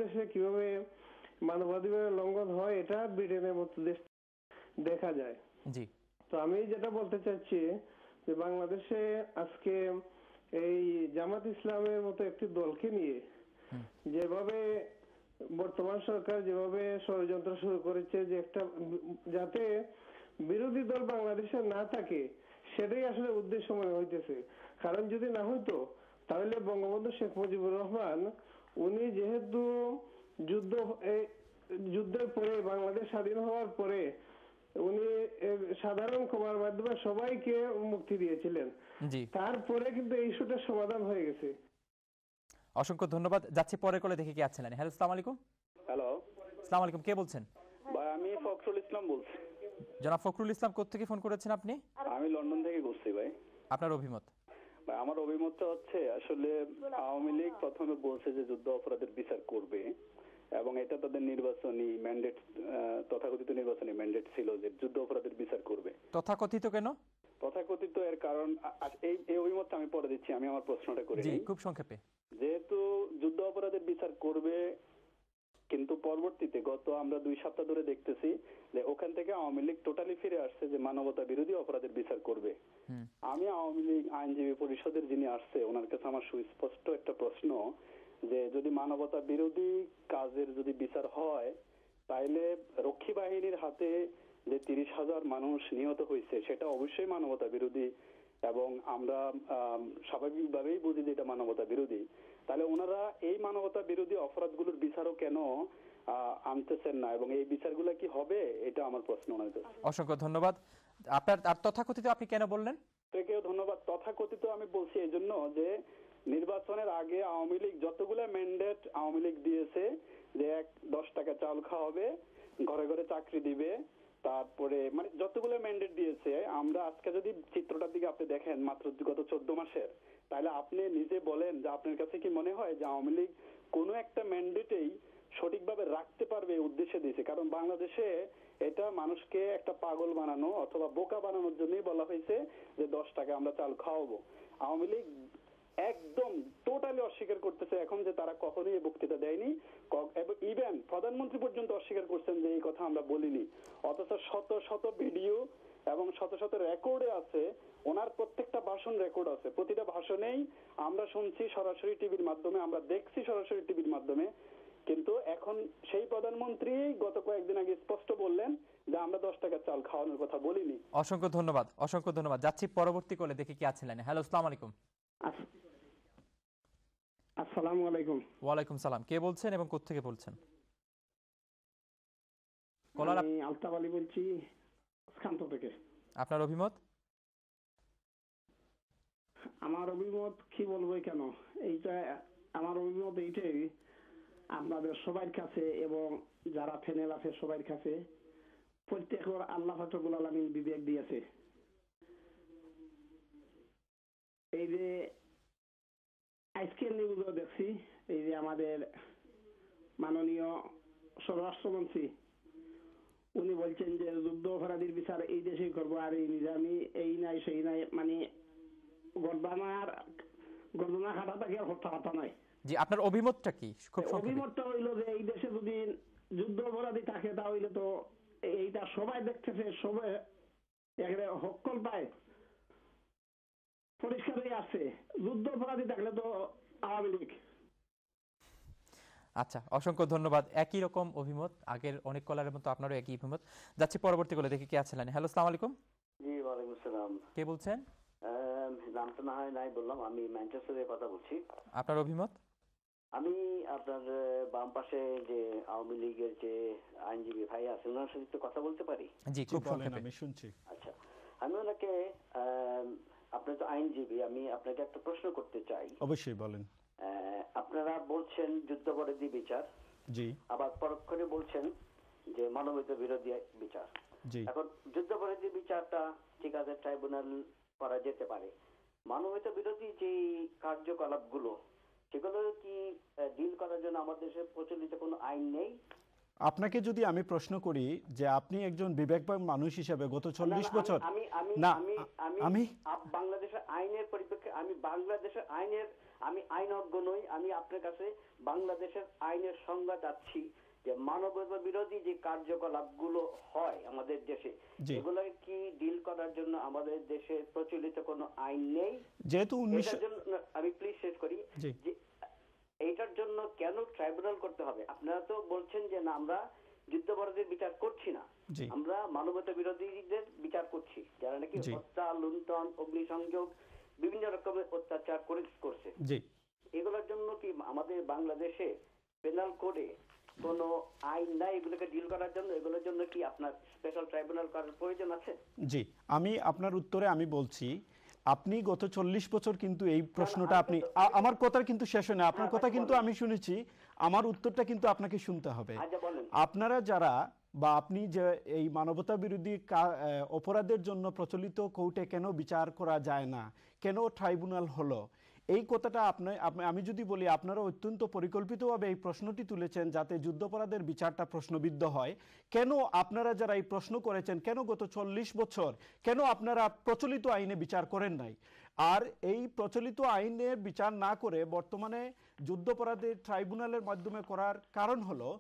বাংলাদেশে কিভাবে মানবাধিকারের লঙ্ঘন হয় এটা ব্রিটেনের মতো দেশ দেখা যায়। জি, তো আমি যেটা বলতে চাচ্ছি যে বাংলাদেশে আজকে এই জামাত ইসলামের মতো একটি দলকে নিয়ে যেভাবে বর্তমান সরকার যেভাবে ষড়যন্ত্র শুরু করেছে যে একটা যাতে বিরোধী দল বাংলাদেশে না থাকে, সেটাই আসলে উদ্দেশ্য মনে হইতেছে। কারণ যদি না হইতো তাহলে বঙ্গবন্ধু শেখ মুজিবুর রহমান উনি যেহেতু যুদ্ধের পরে বাংলাদেশ স্বাধীন হওয়ার পরে উনি সাধারণ ক্ষমার মাধ্যমে সবাইকে মুক্তি দিয়েছিলেন। তারপরে কিন্তু এই ইস্যুটার সমাধান হয়ে গেছে। অসংখ্য ধন্যবাদ। যাচ্ছি পরে কলে দেখে কি আছেন। হ্যালো, আসসালামু আলাইকুম। হ্যালো, আসসালামু আলাইকুম, কে বলছেন? ভাই আমি ফখরুল ইসলাম বলছি। জনাব ফখরুল ইসলাম, কোত্থেকে ফোন করেছেন আপনি? আমি লন্ডন থেকে বলছি ভাই। আপনার অভিমত? ভাই আমার অভিমতটা হচ্ছে আসলে আওয়ামী লীগ প্রথমে বলছে যে যুদ্ধ অপরাধের বিচার করবে এবং এটা তাদের নির্বাচনী ম্যান্ডেট, তথাকথিত নির্বাচনী ম্যান্ডেট ছিল যে যুদ্ধ অপরাধের বিচার করবে। তথাকথিত কেন? তথাকথিত এর কারণ এই অভিমতটা আমি পরে দিচ্ছি, আমি আমার প্রশ্নটা করে নিই খুব সংক্ষেপে। যেহেতু যুদ্ধ অপরাধের বিচার করবে, কিন্তু পরবর্তীতে গত আমরা 2 সপ্তাহ ধরে দেখতেছি যে ওখান থেকে আওয়ামী লীগ টোটালি ফিরে আসছে যে মানবতা বিরোধী অপরাধের বিচার করবে। আমি আওয়ামী লীগ আইনজীবী পরিষদের যিনি আসছে ওনার কাছে আমার সুস্পষ্ট একটা প্রশ্ন যে যদি মানবতা বিরোধী কাজের যদি বিচার হয় তাইলে রক্ষী বাহিনীর হাতে যে 30,000 মানুষ নিহত হয়েছে সেটা অবশ্যই মানবতা বিরোধী এবং আমরা স্বাভাবিকভাবেই বুঝি যে এটা মানবতা বিরোধী। তাহলে ওনারা এই মানবতা বিরোধী অপরাধগুলোর বিচারও কেন আনতেছেন না এবং এই বিচারগুলো কি হবে, এটা আমার প্রশ্ন ওনার কাছে। অসংখ্য ধন্যবাদ। আপনার আর তথাকথিত আপনি কেন বললেন? আপনাকেও ধন্যবাদ। তথাকথিত আমি বলছি এই জন্য যে নির্বাচনের আগে আওয়ামী লীগ যতগুলো ম্যান্ডেট আওয়ামী লীগ দিয়েছে যে 10 টাকা চাউল খাওয়াবে, ঘরে ঘরে চাকরি দিবে, তারপরে মানে যতগুলো ম্যান্ডেট দিয়েছে, আমরা আজকে যদি চিত্রটার দিকে আপনি দেখেন মাত্র গত 14 মাসের, তাহলে আপনি নিজে বলেন যে আপনার কাছে কি মনে হয় যে আওয়ামী লীগ কোনো একটা ম্যান্ডেটেই সঠিকভাবে রাখতে পারবে এই উদ্দেশ্যে দিয়েছে? কারণ বাংলাদেশে এটা মানুষকে একটা পাগল বানানো অথবা বোকা বানানোর জন্যই বলা হয়েছে যে 10 টাকা আমরা চাল খাওয়াবো। আওয়ামী লীগ একদম টোটালি অস্বীকার করতেছে এখন যে তারা কখনোই এই বক্তৃতা দেয়নি, ইভেন প্রধানমন্ত্রী পর্যন্ত অস্বীকার করছেন যে এই কথা আমরা বলিনি। অথচ শত শত ভিডিও এবং শত শত রেকর্ডে আছে, ওনার প্রত্যেকটা ভাষণ রেকর্ড আছে, প্রতিটা ভাষণেই আমরা শুনছি সরাসরি টিভির মাধ্যমে, আমরা দেখছি সরাসরি টিভির মাধ্যমে। কিন্তু এখন সেই প্রধানমন্ত্রী গত কয়েকদিন আগে স্পষ্ট বললেন যে আমরা 10 টাকা চাল খাওয়ানোর কথা বলিনি। অসংখ্য ধন্যবাদ, অসংখ্য ধন্যবাদ। যাচ্ছি পরবর্তী কলে দেখি কি আছেন। হ্যালো, আসসালামু আলাইকুম। আসসালামু আলাইকুম। ওয়ালাইকুম সালাম, কে বলছেন এবং কোত্থেকে বলছেন? আমি আলতাফ আলী বলছি স্কান্ত থেকে। আপনার অভিমত? আমার অভিমত কি বলবো কেন, এইটা আমার অভিমত এইটাই আপনাদের সবার কাছে এবং যারা প্যানেল আছে সবার কাছে, প্রত্যেকের আল্লাহ রাব্বুল আলামিন বিবেক দিয়েছে। এই যে আজকের নিউজও দেখছি, এই যে আমাদের মাননীয় স্বরাষ্ট্রমন্ত্রী উনি বলছেন যে যুদ্ধ অপরাধীর বিচার এই দেশেই করবো, আর এই নিজামি এই নাই সেই নাই, মানে গর্দনা খাটাটাকে আর হত্যা কথা নাই। জি, আপনার অভিমতটা কি? অভিমতটা হইলো যে এই দেশে যদি যুদ্ধ অপরাধী থাকে তাহলে তো এইটা সবাই দেখতেছে, সবাই হক্কল পায়, পরিষ্কার হয়ে আসছে। যুদ্ধ অপরাধী থাকলে তো আওয়ামী লীগ। আচ্ছা, অসংখ্য ধন্যবাদ। একই রকম অভিমত, আগের অনেক কলারের মতো আপনারও একই অভিমত। যাচ্ছি পরবর্তী কলে দেখি কে আছেন। হ্যালো, আসসালামু আলাইকুম। জি, ওয়ালাইকুম আসসালাম। কে বলছেন? নামটা না হয় নাই বললাম, আমি ম্যানচেস্টার থেকে কথা বলছি। আপনার অভিমত? আমি আপনার বাম পাশে যে আওয়ামী লীগের যে আইনজীবী ভাই আছে ওনার সাথে একটু কথা বলতে পারি? জি, খুব সংক্ষেপে। আমি শুনছি। আচ্ছা, আমি ওনাকে, আপনি তো আইনজীবী, আমি আপনাকে একটা প্রশ্ন করতে চাই। অবশ্যই বলেন। আপনারা বলছেন যুদ্ধাপরাধী বিচার, জি, আবার পরোক্ষণে বলছেন যে মানবতা বিরোধী বিচার। জি, এখন যুদ্ধাপরাধী বিচারটা ঠিক আছে, ট্রাইব্যুনাল করা যেতে পারে। মানবতা বিরোধী যে কার্যকলাপগুলো সেগুলো কি ডিল করার জন্য আমাদের দেশে প্রচলিত কোনো আইন নেই? আপনাকে যদি আমি প্রশ্ন করি যে আপনি একজন বিবেকবান মানুষ হিসেবে গত 40 বছর, বাংলাদেশের আইনের পরিপ্রেক্ষিতে আমি বাংলাদেশের আমি আইনজ্ঞ নই, আমি আপনার কাছে বাংলাদেশের আইনের সংজ্ঞা চাচ্ছি যে মানবতা বিরোধী যে কার্যকলাপগুলো হয় আমাদের দেশে, জি। এগুলো কি ডিল করার জন্য আমাদের দেশে প্রচলিত কোনো আইন নেই? যেহেতু এটার জন্য আমি প্লিজ শেষ করি জি। যে এইটার জন্য কেন ট্রাইব্যুনাল করতে হবে? আপনারা তো বলছেন যে না আমরা যুদ্ধাপরাধীর বিচার করছি না, জি। আমরা মানবতা বিরোধীদের বিচার করছি, যারা নাকি জি। হত্যা, লুণ্ঠন, অগ্নিসংযোগ, বিভিন্ন রকমের অত্যাচার করছে। জি। এগুলোর জন্য কি আমাদের বাংলাদেশে পেনাল কোডে কোনো আইন নাই এগুলোকে ডিল করার জন্য? এগুলোর জন্য কি আপনার স্পেশাল ট্রাইব্যুনাল করার প্রয়োজন আছে? জি, আমি আপনার উত্তরে আমি বলছি, আপনি গত 40 বছর কিন্তু এই প্রশ্নটা আপনি আমার কথা কিন্তু শেষ হয় না, আপনার কথা কিন্তু আমি শুনেছি, আমার উত্তরটা কিন্তু আপনাকে শুনতে হবে। আচ্ছা বলেন। আপনারা যারা বা আপনি যে এই মানবতা বিরোধী অপরাধের জন্য প্রচলিত কোর্টে কেন বিচার করা যায় না, কেন ট্রাইব্যুনাল হলো, এই কথাটা আমি যদি বলি, আপনারা অত্যন্ত পরিকল্পিতভাবে এই প্রশ্নটি তুলেছেন যাতে যুদ্ধাপরাধের বিচারটা প্রশ্নবিদ্ধ হয়। কেন আপনারা যারা এই প্রশ্ন করেছেন, কেন গত 40 বছর কেন আপনারা প্রচলিত আইনে বিচার করেন নাই? আর এই প্রচলিত আইনে বিচার না করে বর্তমানে যুদ্ধাপরাধের ট্রাইব্যুনালের মাধ্যমে করার কারণ হলো,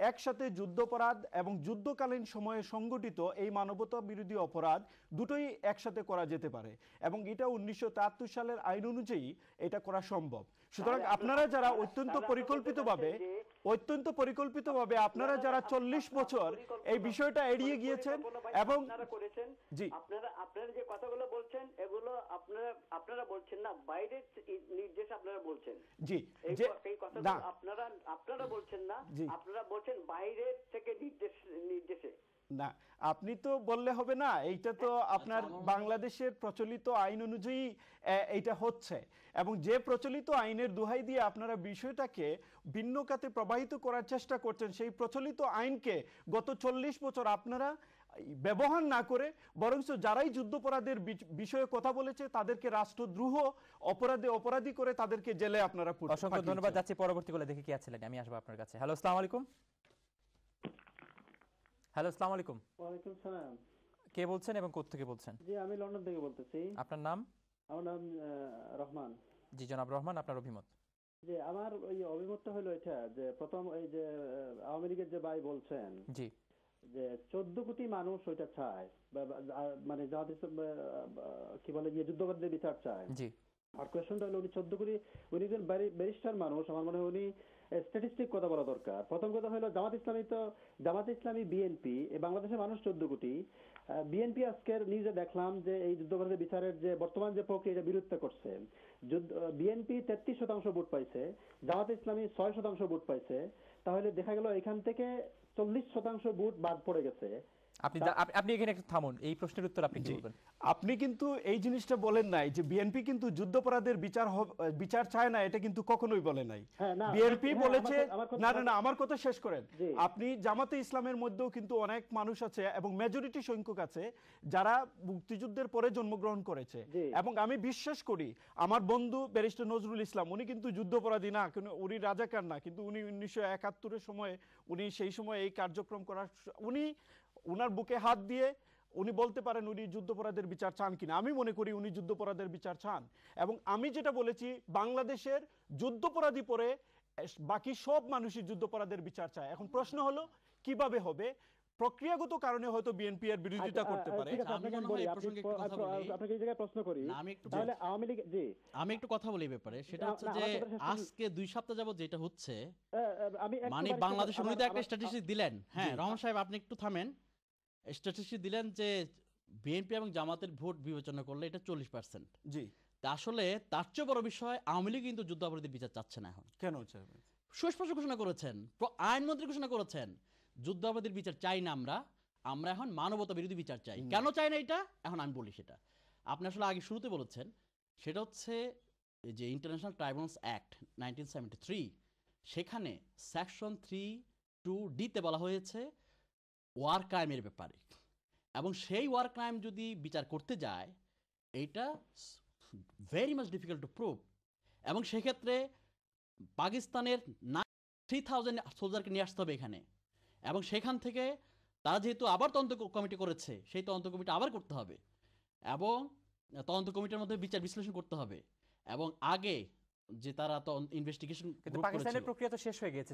একসাথে যুদ্ধাপরাধ এবং যুদ্ধকালীন সময়ে সংগঠিত এই মানবতা বিরোধী অপরাধ দুটোই একসাথে করা যেতে পারে, এবং এটা 1973 সালের আইন অনুযায়ী এটা করা সম্ভব। সুতরাং আপনারা যারা অত্যন্ত পরিকল্পিতভাবে আপনারা যারা 40 বছর এই বিষয়টা এড়িয়ে গিয়েছেন এবং জি, আপনারা যে কথাগুলো বলছেন এগুলো আপনারা বলছেন না, বাইরের নির্দেশ আপনারা বলছেন। জি, এই কথাগুলো না, আপনারা বলছেন না, জি। আপনারা বলছেন বাইরের থেকে নির্দেশে। না, আপনি তো বললে হবে না, এইটা তো আপনার বাংলাদেশের প্রচলিত আইন অনুযায়ী এইটা হচ্ছে, এবং যে প্রচলিত আইনের দোহাই দিয়ে আপনারা বিষয়টাকে ভিন্ন খাতে প্রবাহিত করার চেষ্টা করছেন, সেই প্রচলিত আইনকে গত 40 বছর আপনারা ব্যবহার না করে বরঞ্চ যারাই যুদ্ধাপরাধের বিষয়ে কথা বলেছে তাদেরকে রাষ্ট্রদ্রোহ অপরাধী করে তাদেরকে জেলে আপনারা অসংখ্য ধন্যবাদ। যাচ্ছি পরবর্তী কলে, দেখি কি আছিলেন, আমি আসবো আপনার কাছে। হ্যালো, আসসালামু আলাইকুম। হ্যালো, আসসালামু আলাইকুম। ওয়ালাইকুম সালাম। কে বলছেন এবং কোথা থেকে বলছেন? জি, আমি লন্ডন থেকে বলতেছি। আপনার নাম? আমার নাম রহমান। জি জনাব রহমান, আপনার অভিমত? যে আমার ওই অভিমতটা হলো এটা যে প্রথম এই যে আওয়ামী লীগের যে ভাই বলছেন জি, যে 14 কোটি মানুষ ওইটা চায়, মানে যাদের কি বলে যুদ্ধবদ্ধের বিচার চায়। জি, আর কোয়েশ্চনটা হলো উনি 14 কোটি, উনি একজন ব্যারিস্টার মানুষ, আমার মনে হয় উনি স্ট্যাটিস্টিক কথা বলা দরকার। প্রথম কথা হলো জামাত ইসলামী বিএনপি বাংলাদেশের মানুষ 14 কোটি। বিএনপি আজকের নিউজে দেখলাম যে এই যুদ্ধবদ্ধের বিচারের যে বর্তমান যে প্রক্রিয়া এটা বিরোধিতা করছে। বিএনপি 33% ভোট পাইছে, জামাত ইসলামী 6% ভোট পাইছে। তাহলে দেখা গেল এখান থেকে 40% ভোট বাদ পড়ে গেছে। আপনি এখানে একটু থামুন, এই প্রশ্নের উত্তর আপনি কি বলবেন? আপনি কিন্তু এই জিনিসটা বলেন নাই যে বিএনপি কিন্তু যুদ্ধাপরাধের বিচার চায় না, এটা কিন্তু কখনোই বলে নাই। বিএনপি বলেছে না না না, আমার কথা শেষ করেন। আপনি জামাতে ইসলামের মধ্যেও কিন্তু অনেক মানুষ আছে এবং মেজরিটি সংখ্যক আছে যারা মুক্তিযুদ্ধের পরে জন্মগ্রহণ করেছে, এবং আমি বিশ্বাস করি আমার বন্ধু ব্যারিস্টার নজরুল ইসলাম উনি কিন্তু যুদ্ধাপরাধী না, উনি রাজাকার না, কিন্তু উনি 1971-এর সময় উনি সেই সময় এই কার্যক্রম করার উনার বুকে হাত দিয়ে উনি বলতে পারেন উনি যুদ্ধাপরাধের বিচার চান কিনা। আমি মনে করি উনি যুদ্ধাপরাধের বিচার চান, এবং আমি যেটা বলেছি বাংলাদেশের যুদ্ধাপরাধী পরে বাকি সব মানুষই যুদ্ধাপরাধের বিচার চায়। এখন প্রশ্ন হলো কিভাবে হবে, প্রক্রিয়াগত কারণে হয়তো বিএনপি এর বিরোধিতা করতে পারে। আমি একটু কথা বলি ব্যাপারে, সেটা হচ্ছে যে আজকে 2 সপ্তাহ যাবত যেটা হচ্ছে, মানে বাংলাদেশের উনি তো একটা স্ট্যাটিস্টিক্স দিলেন। হ্যাঁ রহমান সাহেব, আপনি একটু থামেন। স্ট্যাটিস্টিক্স দিলেন যে বিএনপি এবং জামাতের ভোট বিবেচনা করলে এটা 40%। জি, তা আসলে তার চেয়ে বড় বিষয় আওয়ামী লীগ কিন্তু যুদ্ধাপরাধীর বিচার চাচ্ছে না। এখন কেন চাইবে? সুস্পষ্ট ঘোষণা করেছেন, আইনমন্ত্রী ঘোষণা করেছেন যুদ্ধাপরাধীর বিচার চাই না, আমরা এখন মানবতা বিরোধী বিচার চাই। কেন চাই না এটা এখন আমি বলি। সেটা আপনি আসলে আগে শুরুতে বলেছেন, সেটা হচ্ছে যে ইন্টারন্যাশনাল ট্রাইব্যুনালস অ্যাক্ট 1973, সেখানে সেকশন 3(2)D-তে বলা হয়েছে ওয়ার ক্রাইমের ব্যাপারে, এবং সেই ওয়ার ক্রাইম যদি বিচার করতে যায় এইটা very much difficult to prove, এবং সেক্ষেত্রে পাকিস্তানের 3000 সোলজারকে নিয়ে আসতে হবে এখানে, এবং সেখান থেকে তারা যেহেতু আবার তদন্ত কমিটি করেছে সেই তদন্ত কমিটি আবার করতে হবে, এবং তদন্ত কমিটির মধ্যে বিচার বিশ্লেষণ করতে হবে, এবং আগে যে তারা তো ইনভেস্টিগেশন কিন্তু পাকিস্তানের প্রক্রিয়া তো শেষ হয়ে গেছে